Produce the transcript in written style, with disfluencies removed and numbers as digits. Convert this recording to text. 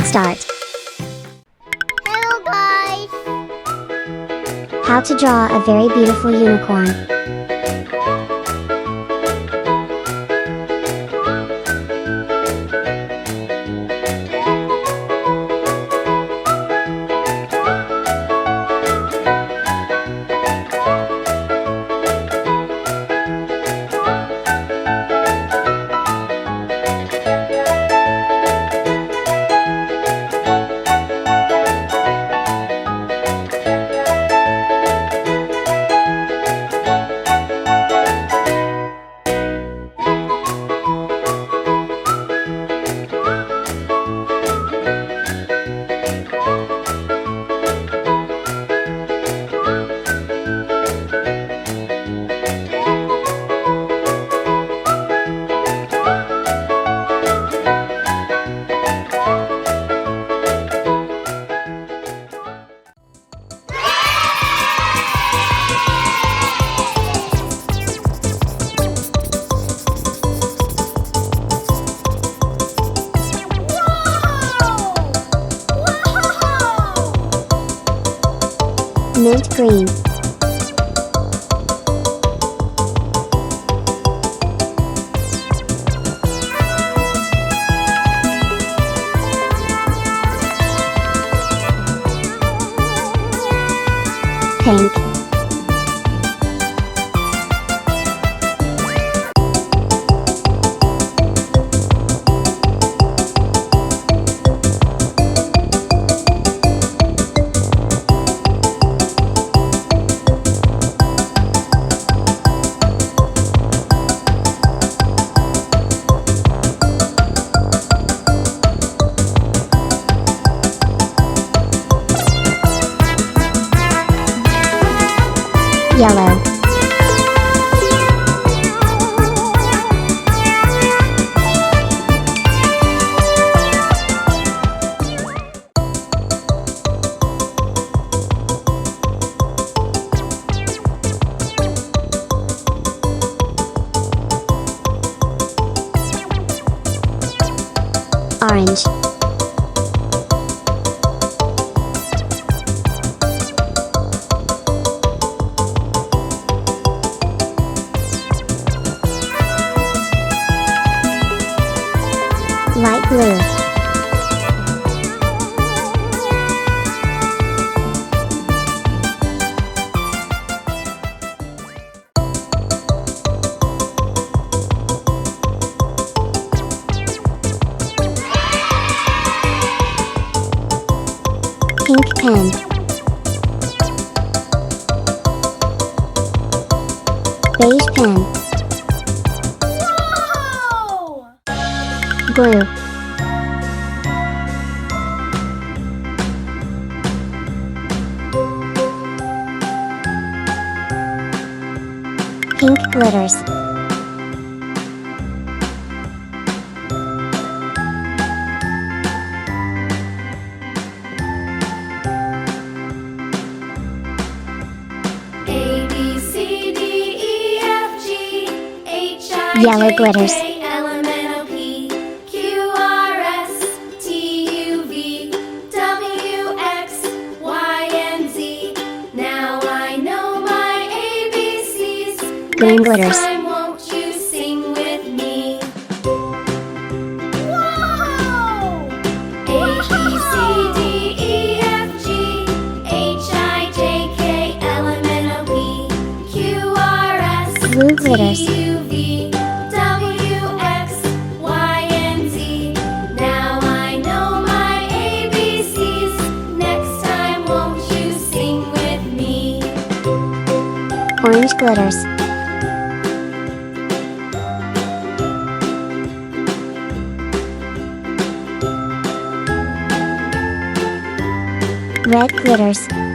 Let's start. Hello guys! How to draw a very beautiful unicorn. Mint green. Pink. Yellow. Orange. Light blue. Pink pen. Beige pen. Whoa! Blue. Pink glitters. A, B, C, D, E, F, G, H, I, Yellow J, glitters. K, L, M, N, O, P, Q, R, S, T, U, V, W, X, Y, and Z. Now I know my ABCs. Green Next glitters. time, won't you sing with me? Whoa! A, B, C, D, E, F, G, H, I, J, K, L, M, N, O, P, Q, R, S, Blue glitters. T, U, V, W, X, Y, and Z. Now I know my ABCs. Next time, won't you sing with me? Orange glitters. Red glitters.